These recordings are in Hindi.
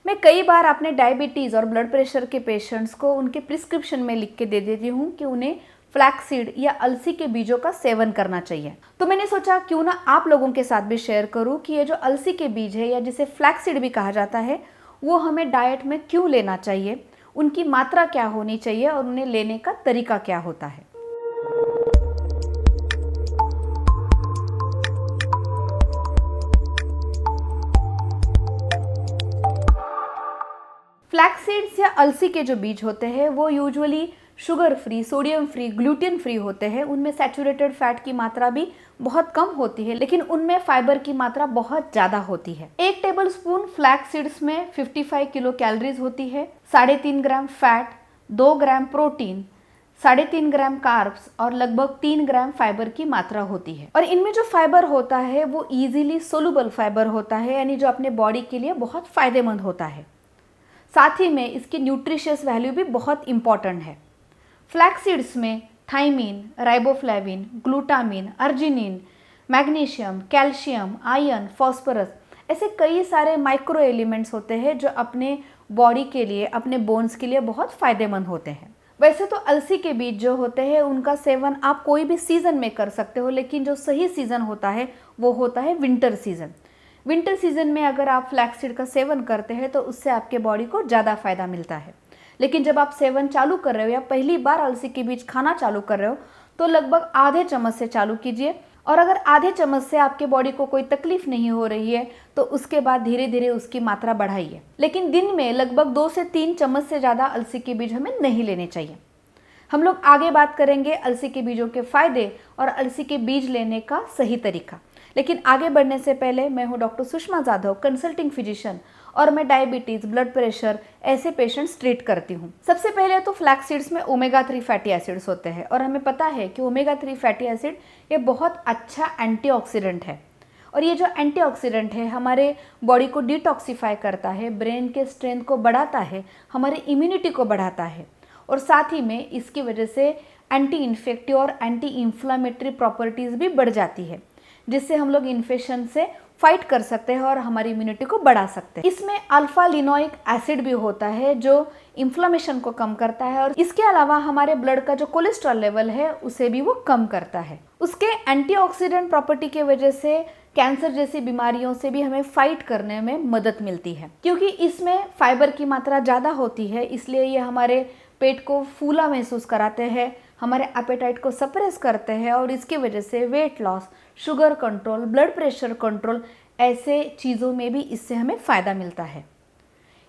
मैं कई बार अपने डायबिटीज़ और ब्लड प्रेशर के पेशेंट्स को उनके प्रिस्क्रिप्शन में लिख के दे देती हूँ कि उन्हें फ्लैक्सीड या अलसी के बीजों का सेवन करना चाहिए। तो मैंने सोचा क्यों ना आप लोगों के साथ भी शेयर करूँ कि ये जो अलसी के बीज है या जिसे फ्लैक्सीड भी कहा जाता है, वो हमें डाइट में क्यों लेना चाहिए, उनकी मात्रा क्या होनी चाहिए और उन्हें लेने का तरीका क्या होता है। फ्लैक्सीड्स या अलसी के जो बीज होते हैं वो usually sugar free, sodium free, gluten free होते हैं। उनमें सैचुरेटेड फैट की मात्रा भी बहुत कम होती है, लेकिन उनमें फाइबर की मात्रा बहुत ज़्यादा होती है। 1 टेबलस्पून फ्लैक्सीड्स में 55 किलो कैलोरीज होती है, 3.5 ग्राम फैट, 2 ग्राम प्रोटीन, 3.5 ग्राम कार्ब्स और लगभग 3 ग्राम फाइबर की मात्रा होती है। और इनमें जो फाइबर होता है वो इजीली सोलुबल फाइबर होता है, यानी जो अपने बॉडी के लिए बहुत फायदेमंद होता है। साथ ही में इसकी न्यूट्रिशियस वैल्यू भी बहुत इंपॉर्टेंट है। फ्लैक्सीड्स में thymine, riboflavin, glutamine, arginine, magnesium, calcium, iron, phosphorus ऐसे कई सारे माइक्रो एलिमेंट्स होते हैं जो अपने बॉडी के लिए, अपने बोन्स के लिए बहुत फायदेमंद होते हैं। वैसे तो अलसी के बीज जो होते हैं उनका सेवन आप कोई भी सीज़न में कर सकते हो, लेकिन जो सही सीज़न होता है वो होता है विंटर सीज़न। विंटर सीजन में अगर आप फ्लैक्सीड का सेवन करते हैं तो उससे आपके बॉडी को ज़्यादा फायदा मिलता है। लेकिन जब आप सेवन चालू कर रहे हो या पहली बार अलसी के बीज खाना चालू कर रहे हो तो लगभग आधे चम्मच से चालू कीजिए, और अगर आधे चम्मच से आपके बॉडी को कोई तकलीफ नहीं हो रही है तो उसके बाद धीरे धीरे उसकी मात्रा बढ़ाइए। लेकिन दिन में लगभग 2 से 3 चम्मच से ज़्यादा अलसी के बीज हमें नहीं लेने चाहिए। हम लोग आगे बात करेंगे अलसी के बीजों के फायदे और अलसी के बीज लेने का सही तरीका। लेकिन आगे बढ़ने से पहले मैं हूँ doctor Sushma Jadhav, consulting physician, और मैं डायबिटीज़, ब्लड प्रेशर ऐसे पेशेंट्स ट्रीट करती हूँ। सबसे पहले तो फ्लैक्सीड्स में ओमेगा 3 फैटी एसिड्स होते हैं, और हमें पता है कि ओमेगा 3 फैटी एसिड ये बहुत अच्छा एंटीऑक्सीडेंट है। और ये जो एंटीऑक्सीडेंट है हमारे बॉडी को डिटॉक्सिफाई करता है, ब्रेन के स्ट्रेंथ को बढ़ाता है, हमारी इम्यूनिटी को बढ़ाता है, और साथ ही में इसकी वजह से एंटी इन्फेक्टिव और एंटी इन्फ्लामेटरी प्रॉपर्टीज़ भी बढ़ जाती है, जिससे हम लोग इन्फेक्शन से फाइट कर सकते हैं और हमारी इम्यूनिटी को बढ़ा सकते हैं। इसमें अल्फा लिनोइक एसिड भी होता है जो इन्फ्लेमेशन को कम करता है, और इसके अलावा हमारे ब्लड का जो कोलेस्ट्रॉल लेवल है उसे भी वो कम करता है। उसके एंटीऑक्सीडेंट प्रॉपर्टी की वजह से कैंसर जैसी बीमारियों से भी हमें फाइट करने में मदद मिलती है। क्योंकि इसमें फाइबर की मात्रा ज़्यादा होती है, इसलिए ये हमारे पेट को फूला महसूस कराते हैं, हमारे एपेटाइट को सप्रेस करते हैं, और इसकी वजह से weight loss, sugar control, blood pressure control ऐसे चीज़ों में भी इससे हमें फ़ायदा मिलता है।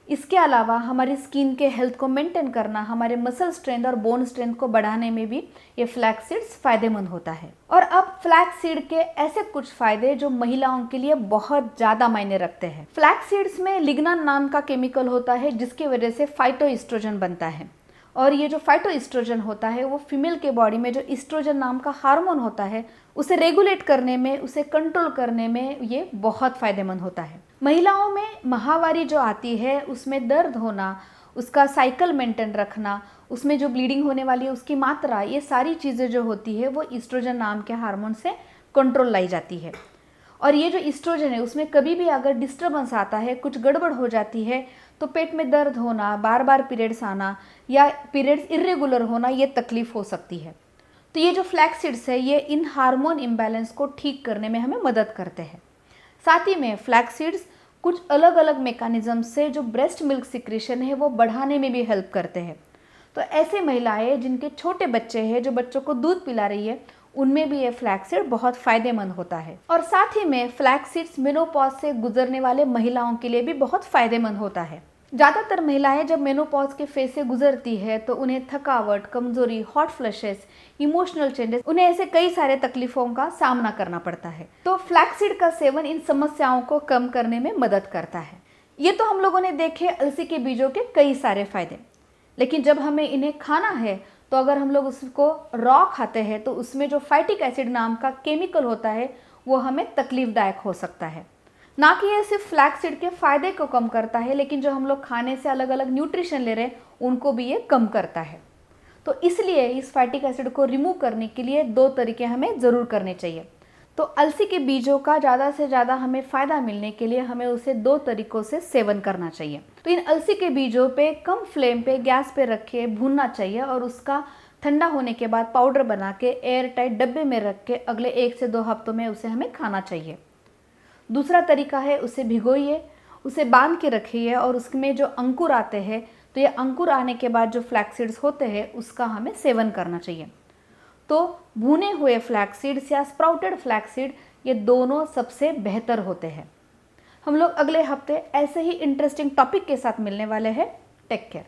इसके अलावा हमारी स्किन के हेल्थ को मेंटेन करना, हमारे मसल स्ट्रेंथ और बोन स्ट्रेंथ को बढ़ाने में भी ये फ्लैक्सीड्स फायदेमंद होता है। और अब फ्लैक्सीड के ऐसे कुछ फायदे जो महिलाओं के लिए बहुत ज़्यादा मायने रखते हैं। फ्लैक्सीड्स में लिग्नान नाम का केमिकल होता है जिसकी वजह से फाइटोएस्ट्रोजन बनता है, और ये जो फाइटोएस्ट्रोजन होता है वो फीमेल के बॉडी में जो एस्ट्रोजन नाम का हार्मोन होता है उसे रेगुलेट करने में, उसे कंट्रोल करने में ये बहुत फायदेमंद होता है। महिलाओं में माहवारी जो आती है उसमें दर्द होना, उसका साइकिल मेंटेन रखना, उसमें जो ब्लीडिंग होने वाली है उसकी मात्रा, ये सारी चीज़ें जो होती है वो एस्ट्रोजन नाम के हार्मोन से कंट्रोल लाई जाती है। और ये जो एस्ट्रोजन है उसमें कभी भी अगर डिस्टर्बेंस आता है, कुछ गड़बड़ हो जाती है, तो पेट में दर्द होना, बार बार पीरियड्स आना या पीरियड्स इरेगुलर होना, ये तकलीफ हो सकती है। तो ये जो फ्लैक्सीड्स है ये इन हार्मोन इम्बैलेंस को ठीक करने में हमें मदद करते हैं। साथ ही में फ्लैक्सीड्स कुछ अलग अलग मैकेनिज्म से जो ब्रेस्ट मिल्क सिक्रेशन है वो बढ़ाने में भी हेल्प करते हैं। तो ऐसे महिलाएं जिनके छोटे बच्चे हैं, जो बच्चों को दूध पिला रही है, उनमें भी ये फ्लैक्सीड बहुत फायदेमंद होता है। और साथ ही में फ्लैक्सीड्स मेनोपॉज से गुजरने वाले महिलाओं के लिए भी बहुत फायदेमंद होता है। ज़्यादातर महिलाएं जब मेनोपॉज के फेज से गुजरती है तो उन्हें थकावट, कमजोरी, हॉट फ्लैशेस, इमोशनल चेंजेस, उन्हें ऐसे कई सारे तकलीफों का सामना करना पड़ता है। तो फ्लैक्सीड का सेवन इन समस्याओं को कम करने में मदद करता है। ये तो हम लोगों ने देखे अलसी के बीजों के कई सारे फायदे, लेकिन जब हमें इन्हें खाना है तो अगर हम लोग उसको रॉ खाते हैं तो उसमें जो फाइटिक एसिड नाम का केमिकल होता है वो हमें तकलीफदायक हो सकता है। ना कि ये सिर्फ फ्लैक्सीड के फायदे को कम करता है, लेकिन जो हम लोग खाने से अलग अलग न्यूट्रिशन ले रहे हैं उनको भी ये कम करता है। तो इसलिए इस फैटिक एसिड को रिमूव करने के लिए 2 तरीके हमें ज़रूर करने चाहिए। तो अलसी के बीजों का ज़्यादा से ज़्यादा हमें फ़ायदा मिलने के लिए हमें उसे 2 तरीकों से सेवन करना चाहिए। तो इन अलसी के बीजों पे कम फ्लेम पे गैस पे रख के भूनना चाहिए और उसका ठंडा होने के बाद पाउडर बना के एयर टाइट डब्बे में रख के अगले 1 से 2 हफ्तों में उसे हमें खाना चाहिए। दूसरा तरीका है उसे भिगोइए, उसे बांध के रखिए और उसमें जो अंकुर आते हैं तो ये अंकुर आने के बाद जो फ्लैक्स सीड्स होते हैं उसका हमें सेवन करना चाहिए। तो भुने हुए फ्लैक्स सीड्स या स्प्राउटेड फ्लैक्स सीड ये दोनों सबसे बेहतर होते हैं। हम लोग अगले हफ्ते ऐसे ही इंटरेस्टिंग टॉपिक के साथ मिलने वाले हैं। Take care.